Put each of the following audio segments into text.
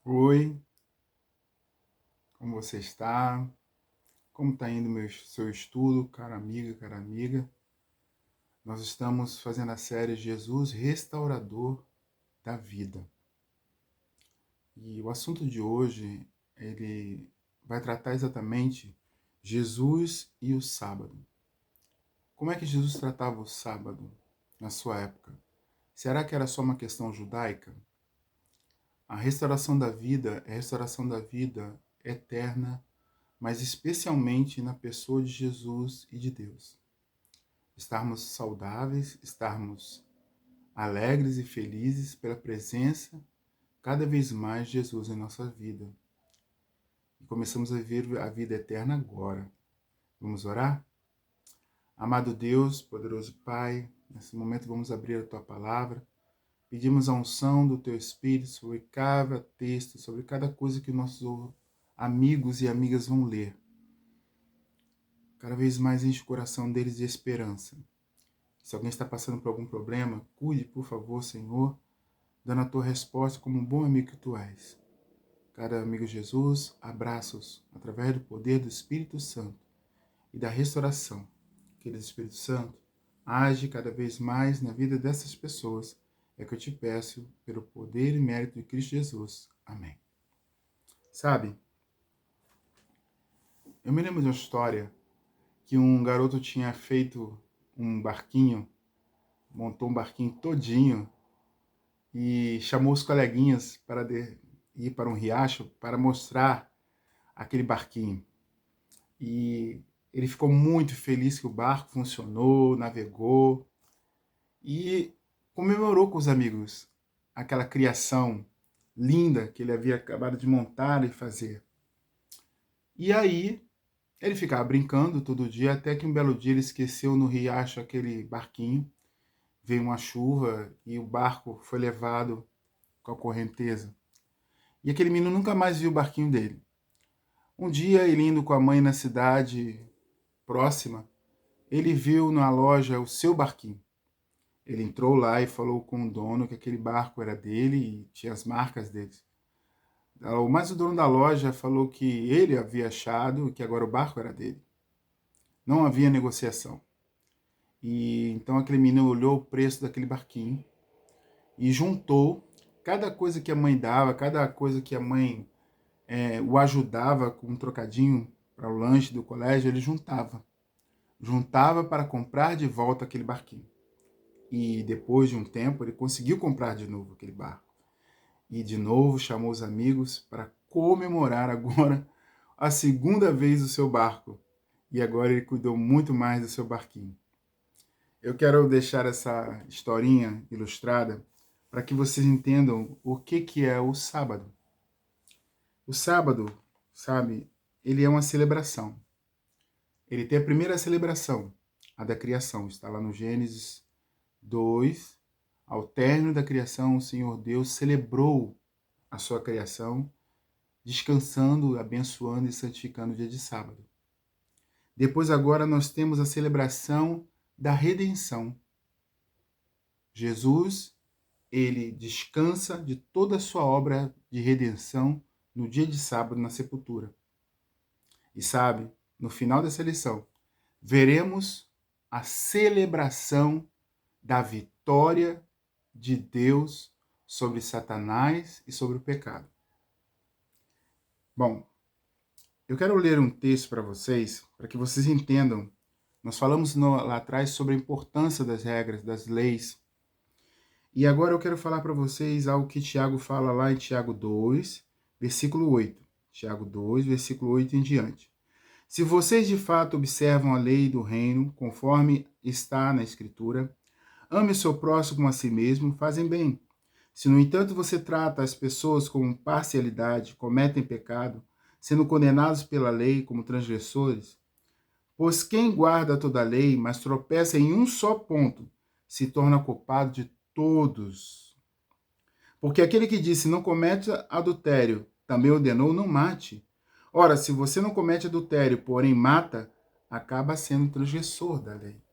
Oi, como você está? Como está indo seu estudo, cara amiga, cara amiga? Nós estamos fazendo a série Jesus Restaurador da Vida. E o assunto de hoje, ele vai tratar exatamente Jesus e o sábado. Como é que Jesus tratava o sábado na sua época? Será que era só uma questão judaica? A restauração da vida é a restauração da vida eterna, mas especialmente na pessoa de Jesus e de Deus. Estarmos saudáveis, estarmos alegres e felizes pela presença cada vez mais de Jesus em nossa vida. E começamos a viver a vida eterna agora. Vamos orar? Amado Deus, poderoso Pai, nesse momento vamos abrir a Tua Palavra. Pedimos a unção do Teu Espírito sobre cada texto, sobre cada coisa que nossos amigos e amigas vão ler. Cada vez mais enche o coração deles de esperança. Se alguém está passando por algum problema, cuide, por favor, Senhor, dando a tua resposta como um bom amigo que tu és. Cada amigo Jesus, abraços através do poder do Espírito Santo e da restauração. Querido Espírito Santo, age cada vez mais na vida dessas pessoas. É que eu te peço pelo poder e mérito de Cristo Jesus. Amém. Sabe, eu me lembro de uma história que um garoto tinha feito um barquinho, montou um barquinho todinho e chamou os coleguinhas para ir para um riacho para mostrar aquele barquinho. E ele ficou muito feliz que o barco funcionou, navegou e comemorou com os amigos aquela criação linda que ele havia acabado de montar e fazer. E aí ele ficava brincando todo dia, até que um belo dia ele esqueceu no riacho aquele barquinho. Veio uma chuva e o barco foi levado com a correnteza. E aquele menino nunca mais viu o barquinho dele. Um dia, ele indo com a mãe na cidade próxima, ele viu na loja o seu barquinho. Ele entrou lá e falou com o dono que aquele barco era dele e tinha as marcas deles. Mas o dono da loja falou que ele havia achado que agora o barco era dele. Não havia negociação. E então aquele menino olhou o preço daquele barquinho e juntou cada coisa que a mãe dava, cada coisa que a mãe o ajudava com um trocadinho para o lanche do colégio, ele juntava. Juntava para comprar de volta aquele barquinho. E depois de um tempo, ele conseguiu comprar de novo aquele barco. E de novo chamou os amigos para comemorar agora a segunda vez o seu barco. E agora ele cuidou muito mais do seu barquinho. Eu quero deixar essa historinha ilustrada para que vocês entendam o que é o sábado. O sábado, sabe, ele é uma celebração. Ele tem a primeira celebração, a da criação. Está lá no Gênesis 2. Ao término da criação, o Senhor Deus celebrou a sua criação, descansando, abençoando e santificando o dia de sábado. Depois, agora, nós temos a celebração da redenção. Jesus, ele descansa de toda a sua obra de redenção no dia de sábado na sepultura. E sabe, no final dessa lição, veremos a celebração da vitória de Deus sobre Satanás e sobre o pecado. Bom, eu quero ler um texto para vocês, para que vocês entendam. Nós falamos lá atrás sobre a importância das regras, das leis. E agora eu quero falar para vocês algo que Tiago fala lá em Tiago 2, versículo 8. Tiago 2, versículo 8 em diante. Se vocês de fato observam a lei do reino, conforme está na Escritura, ame o seu próximo como a si mesmo, fazem bem. Se, no entanto, você trata as pessoas com parcialidade, cometem pecado, sendo condenados pela lei como transgressores, pois quem guarda toda a lei, mas tropeça em um só ponto, se torna culpado de todos. Porque aquele que disse não comete adultério, também ordenou não mate. Ora, se você não comete adultério, porém mata, acaba sendo transgressor da lei.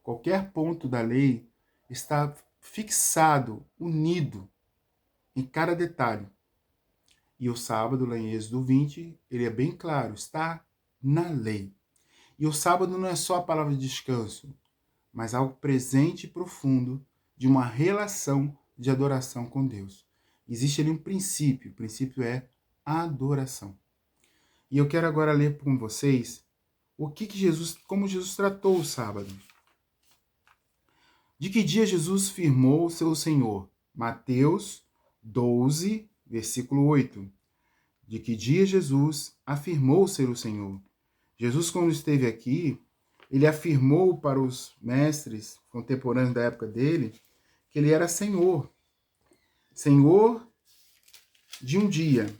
Qualquer ponto da lei está fixado, unido em cada detalhe. E o sábado, lá em Êxodo 20, ele é bem claro, está na lei. E o sábado não é só a palavra de descanso, mas algo presente e profundo de uma relação de adoração com Deus. Existe ali um princípio, o princípio é adoração. E eu quero agora ler com vocês como Jesus tratou o sábado. De que dia Jesus firmou seu Senhor? Mateus 12, versículo 8. De que dia Jesus afirmou ser o Senhor? Jesus, quando esteve aqui, ele afirmou para os mestres contemporâneos da época dele que ele era Senhor. Senhor de um dia.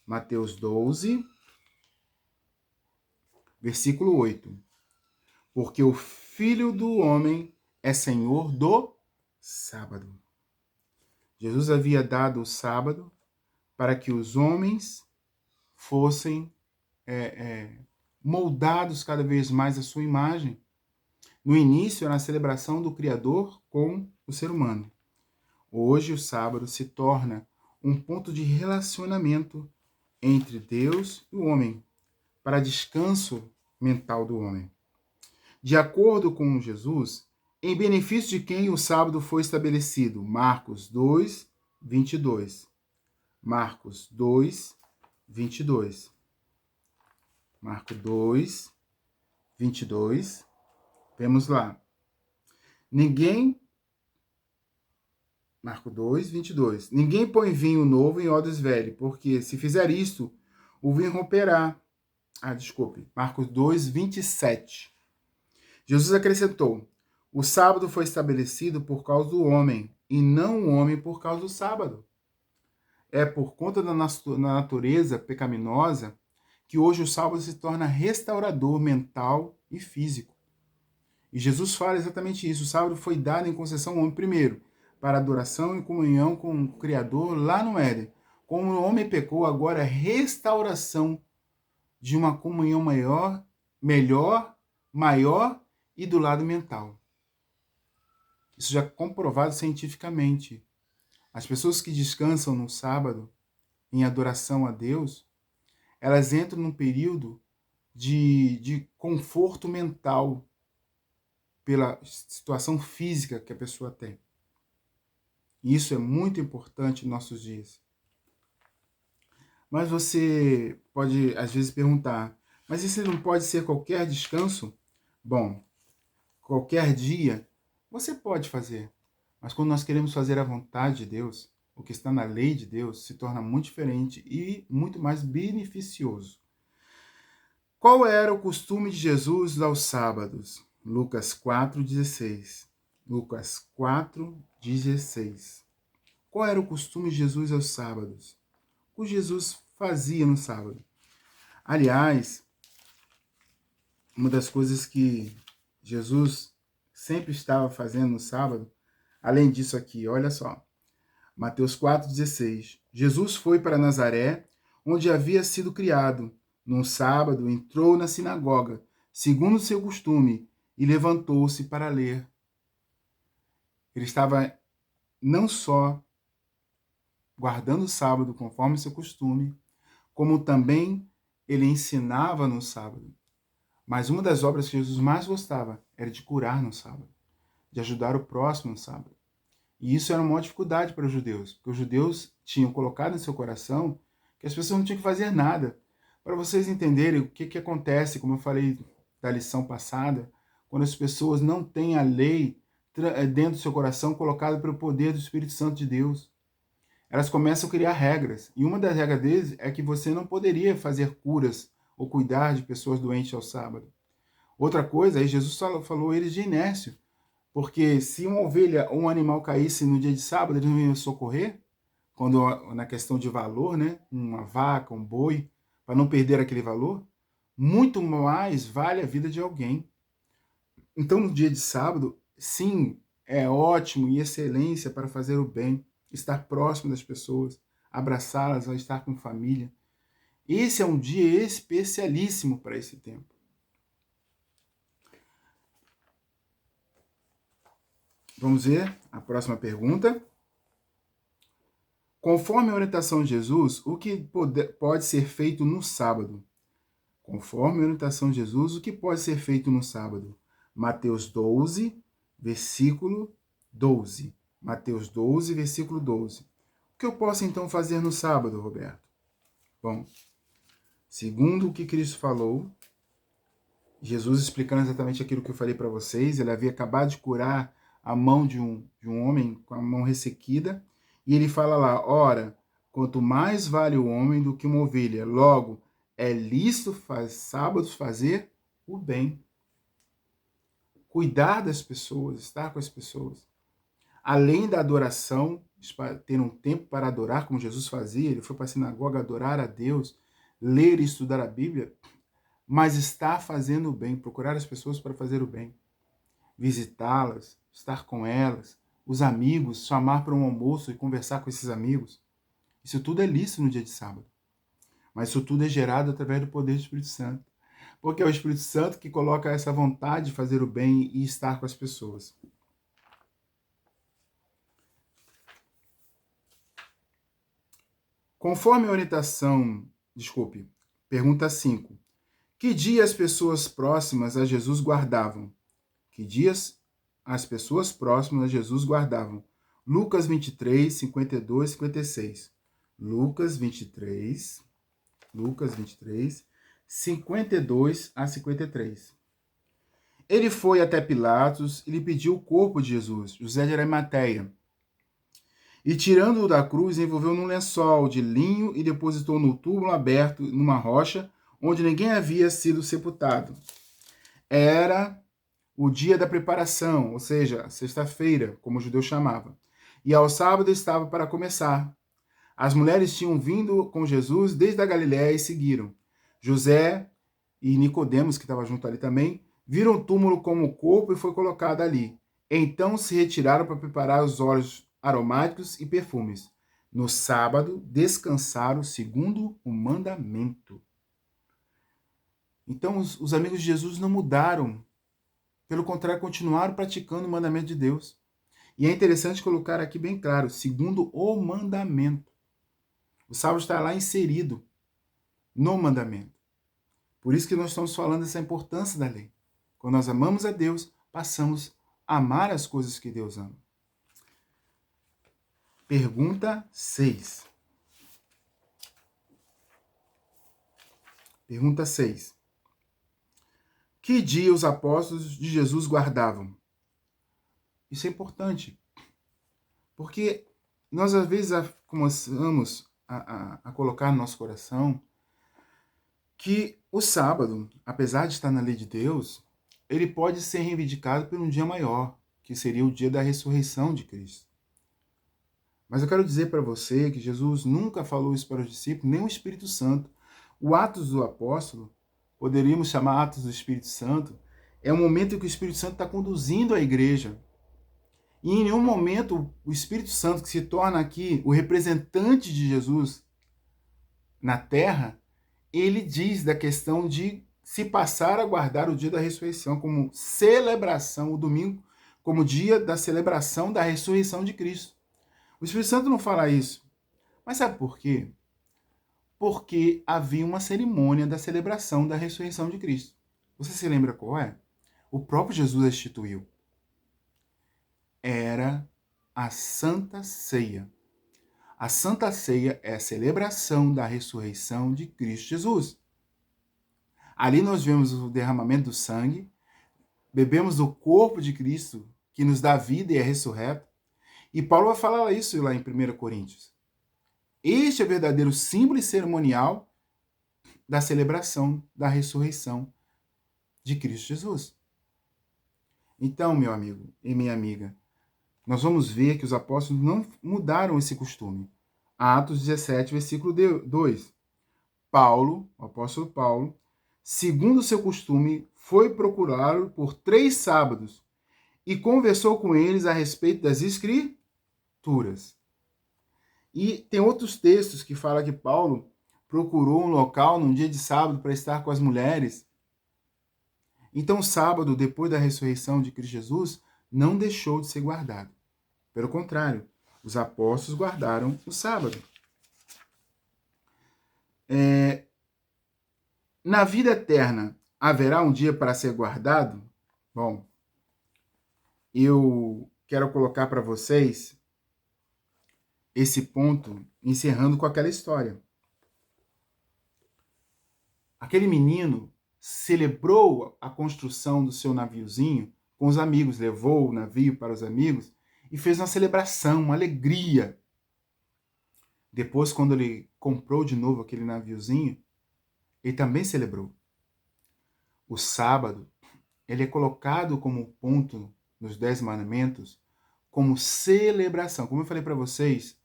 Mateus 12, versículo 8. Porque o Filho do Homem é Senhor do sábado. Jesus havia dado o sábado para que os homens fossem moldados cada vez mais à sua imagem. No início, era a celebração do Criador com o ser humano. Hoje, o sábado se torna um ponto de relacionamento entre Deus e o homem, para descanso mental do homem. De acordo com Jesus, em benefício de quem o sábado foi estabelecido? Marcos 2, 22. Marcos 2, 22. Marcos 2, 22. Vemos lá. Marcos 2, 22. Ninguém põe vinho novo em odres velhos, porque se fizer isto, o vinho romperá. Marcos 2, 27. Jesus acrescentou: o sábado foi estabelecido por causa do homem, e não o homem por causa do sábado. É por conta da natureza pecaminosa que hoje o sábado se torna restaurador mental e físico. E Jesus fala exatamente isso. O sábado foi dado em concessão ao homem primeiro, para adoração e comunhão com o Criador lá no Éden. Como o homem pecou, agora é restauração de uma comunhão melhor, maior e do lado mental. Isso já é comprovado cientificamente. As pessoas que descansam no sábado, em adoração a Deus, elas entram num período de conforto mental pela situação física que a pessoa tem. E isso é muito importante em nossos dias. Mas você pode, às vezes, perguntar, mas isso não pode ser qualquer descanso? Bom, qualquer dia, você pode fazer. Mas quando nós queremos fazer a vontade de Deus, o que está na lei de Deus, se torna muito diferente e muito mais beneficioso. Qual era o costume de Jesus aos sábados? Lucas 4,16. Lucas 4,16. Qual era o costume de Jesus aos sábados? O que Jesus fazia no sábado? Aliás, uma das coisas que Jesus sempre estava fazendo no sábado, além disso aqui, olha só. Mateus 4,16. Jesus foi para Nazaré, onde havia sido criado. Num sábado, entrou na sinagoga, segundo seu costume, e levantou-se para ler. Ele estava não só guardando o sábado conforme seu costume, como também ele ensinava no sábado. Mas uma das obras que Jesus mais gostava era de curar no sábado, de ajudar o próximo no sábado. E isso era uma maior dificuldade para os judeus, porque os judeus tinham colocado em seu coração que as pessoas não tinham que fazer nada. Para vocês entenderem o que acontece, como eu falei da lição passada, quando as pessoas não têm a lei dentro do seu coração colocada pelo poder do Espírito Santo de Deus. Elas começam a criar regras. E uma das regras deles é que você não poderia fazer curas ou cuidar de pessoas doentes ao sábado. Outra coisa, aí Jesus falou eles de inércio. Porque se uma ovelha ou um animal caísse no dia de sábado, eles não iam socorrer, quando na questão de valor, né? Uma vaca, um boi, para não perder aquele valor, muito mais vale a vida de alguém. Então, no dia de sábado, sim, é ótimo e excelência para fazer o bem, estar próximo das pessoas, abraçá-las, estar com família. Esse é um dia especialíssimo para esse tempo. Vamos ver a próxima pergunta. Conforme a orientação de Jesus, o que pode ser feito no sábado? Conforme a orientação de Jesus, o que pode ser feito no sábado? Mateus 12, versículo 12. Mateus 12, versículo 12. O que eu posso então fazer no sábado, Roberto? Bom, segundo o que Cristo falou, Jesus explicando exatamente aquilo que eu falei para vocês, ele havia acabado de curar a mão de um homem com a mão ressequida, e ele fala lá, ora, quanto mais vale o homem do que uma ovelha, logo, é lícito sábados fazer o bem. Cuidar das pessoas, estar com as pessoas. Além da adoração, ter um tempo para adorar, como Jesus fazia, ele foi para a sinagoga adorar a Deus, ler e estudar a Bíblia, mas estar fazendo o bem, procurar as pessoas para fazer o bem, visitá-las, estar com elas, os amigos, chamar para um almoço e conversar com esses amigos. Isso tudo é lícito no dia de sábado. Mas isso tudo é gerado através do poder do Espírito Santo. Porque é o Espírito Santo que coloca essa vontade de fazer o bem e estar com as pessoas. Conforme a orientação, pergunta 5. Que dia as pessoas próximas a Jesus guardavam? Que dias as pessoas próximas a Jesus guardavam? Lucas 23, 52, 56. Lucas 23, 52 a 53. Ele foi até Pilatos e lhe pediu o corpo de Jesus, José de Arimateia. E tirando-o da cruz, envolveu num lençol de linho e depositou no túmulo aberto numa rocha, onde ninguém havia sido sepultado. Era o dia da preparação, ou seja, sexta-feira, como o judeu chamava. E ao sábado estava para começar. As mulheres tinham vindo com Jesus desde a Galiléia e seguiram. José e Nicodemos, que estava junto ali também, viram o túmulo como o corpo e foi colocado ali. Então se retiraram para preparar os óleos aromáticos e perfumes. No sábado, descansaram segundo o mandamento. Então, os amigos de Jesus não mudaram. Pelo contrário, continuaram praticando o mandamento de Deus. E é interessante colocar aqui bem claro, segundo o mandamento. O sábado está lá inserido no mandamento. Por isso que nós estamos falando dessa importância da lei. Quando nós amamos a Deus, passamos a amar as coisas que Deus ama. Pergunta 6. Pergunta 6. Que dia os apóstolos de Jesus guardavam? Isso é importante, porque nós às vezes começamos a colocar no nosso coração que o sábado, apesar de estar na lei de Deus, ele pode ser reivindicado por um dia maior, que seria o dia da ressurreição de Cristo. Mas eu quero dizer para você que Jesus nunca falou isso para os discípulos, nem o Espírito Santo. O Atos do Apóstolo, poderíamos chamar Atos do Espírito Santo, é um momento em que o Espírito Santo está conduzindo a igreja. E em nenhum momento o Espírito Santo, que se torna aqui o representante de Jesus na terra, ele diz da questão de se passar a guardar o dia da ressurreição como celebração, o domingo como dia da celebração da ressurreição de Cristo. O Espírito Santo não fala isso. Mas sabe por quê? Porque havia uma cerimônia da celebração da ressurreição de Cristo. Você se lembra qual é? O próprio Jesus a instituiu. Era a Santa Ceia. A Santa Ceia é a celebração da ressurreição de Cristo Jesus. Ali nós vemos o derramamento do sangue, bebemos do corpo de Cristo, que nos dá vida e é ressurreto. E Paulo vai falar isso lá em 1 Coríntios. Este é o verdadeiro símbolo e cerimonial da celebração da ressurreição de Cristo Jesus. Então, meu amigo e minha amiga, nós vamos ver que os apóstolos não mudaram esse costume. Atos 17, versículo 2. Paulo, o apóstolo Paulo, segundo o seu costume, foi procurá-lo por 3 sábados e conversou com eles a respeito das Escrituras. E tem outros textos que falam que Paulo procurou um local num dia de sábado para estar com as mulheres. Então, o sábado, depois da ressurreição de Cristo Jesus, não deixou de ser guardado. Pelo contrário, Os apóstolos guardaram o sábado. Na vida eterna, haverá um dia para ser guardado? Bom, eu quero colocar para vocês esse ponto, encerrando com aquela história. Aquele menino celebrou a construção do seu naviozinho com os amigos, levou o navio para os amigos e fez uma celebração, uma alegria. Depois, quando ele comprou de novo aquele naviozinho, ele também celebrou. O sábado, ele é colocado como ponto nos 10 mandamentos, como celebração. Como eu falei para vocês,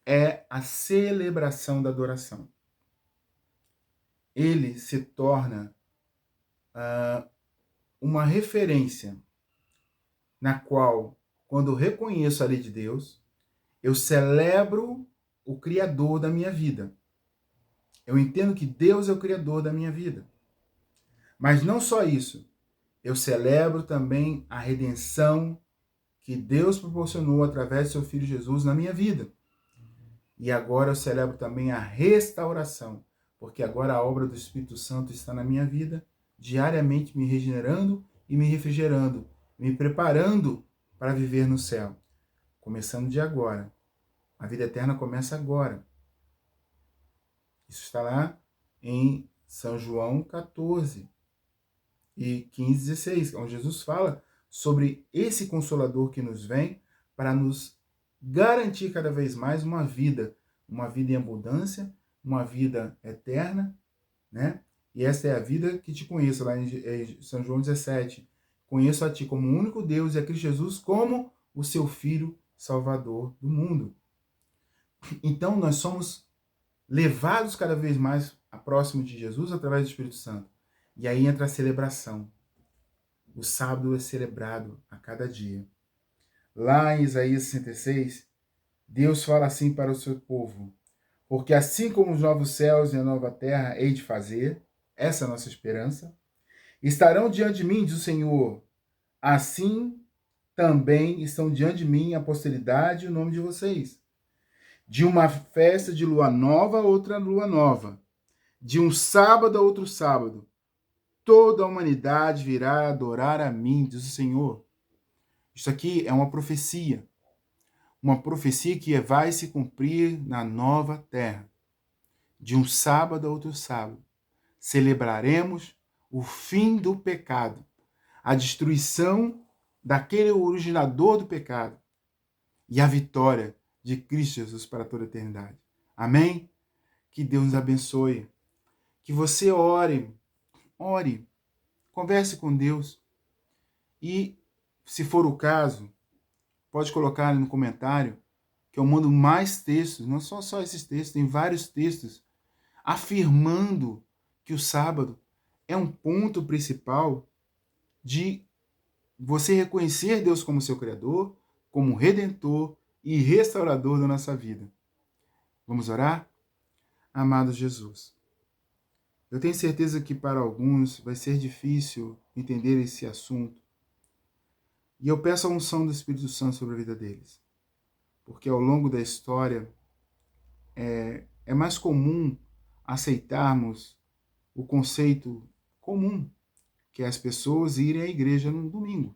é a celebração da adoração. Ele se torna uma referência na qual, quando eu reconheço a lei de Deus, eu celebro o Criador da minha vida. Eu entendo que Deus é o Criador da minha vida. Mas não só isso, eu celebro também a redenção que Deus proporcionou através do seu Filho Jesus na minha vida. E agora eu celebro também a restauração, porque agora a obra do Espírito Santo está na minha vida, diariamente me regenerando e me refrigerando, me preparando para viver no céu. Começando de agora. A vida eterna começa agora. Isso está lá em São João 14 e 15, 16, onde Jesus fala sobre esse Consolador que nos vem para nos garantir cada vez mais uma vida em abundância, uma vida eterna, né? E essa é a vida que te conheço, lá em São João 17. Conheço a ti como o único Deus e a Cristo Jesus como o seu Filho Salvador do mundo. Então, nós somos levados cada vez mais a próximo de Jesus através do Espírito Santo. E aí entra a celebração. O sábado é celebrado a cada dia. Lá em Isaías 66, Deus fala assim para o seu povo: porque assim como os novos céus e a nova terra hei de fazer, essa é a nossa esperança, estarão diante de mim, diz o Senhor, assim também estão diante de mim a posteridade e o nome de vocês. De uma festa de lua nova a outra lua nova, de um sábado a outro sábado, toda a humanidade virá adorar a mim, diz o Senhor. Isso aqui é uma profecia que vai se cumprir na nova terra. De um sábado a outro sábado, celebraremos o fim do pecado, a destruição daquele originador do pecado e a vitória de Cristo Jesus para toda a eternidade. Amém? Que Deus nos abençoe. Que você ore, converse com Deus e, se for o caso, pode colocar no comentário que eu mando mais textos, não só esses textos, tem vários textos afirmando que o sábado é um ponto principal de você reconhecer Deus como seu Criador, como Redentor e Restaurador da nossa vida. Vamos orar? Amado Jesus, eu tenho certeza que para alguns vai ser difícil entender esse assunto. E eu peço a unção do Espírito Santo sobre a vida deles. Porque ao longo da história é mais comum aceitarmos o conceito comum, que é as pessoas irem à igreja no domingo.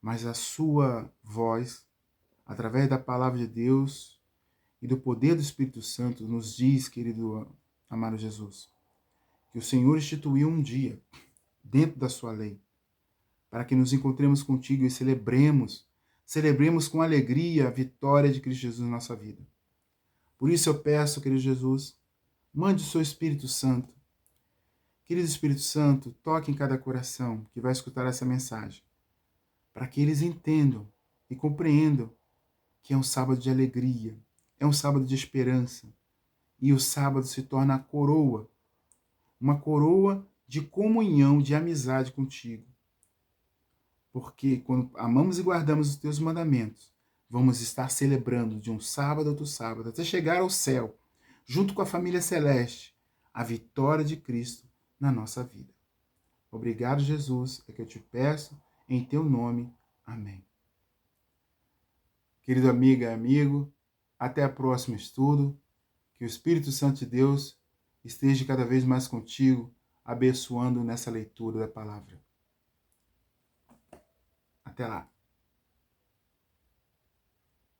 Mas a sua voz, através da palavra de Deus e do poder do Espírito Santo, nos diz, querido amado Jesus, que o Senhor instituiu um dia, dentro da sua lei, para que nos encontremos contigo e celebremos com alegria a vitória de Cristo Jesus na nossa vida. Por isso eu peço, querido Jesus, mande o seu Espírito Santo. Querido Espírito Santo, toque em cada coração que vai escutar essa mensagem, para que eles entendam e compreendam que é um sábado de alegria, é um sábado de esperança, e o sábado se torna a coroa, uma coroa de comunhão, de amizade contigo. Porque quando amamos e guardamos os teus mandamentos, vamos estar celebrando de um sábado a outro sábado, até chegar ao céu, junto com a família celeste, a vitória de Cristo na nossa vida. Obrigado, Jesus, é que eu te peço, em teu nome. Amém. Querido amiga, amigo, até o próximo estudo. Que o Espírito Santo de Deus esteja cada vez mais contigo, abençoando nessa leitura da palavra. Até lá.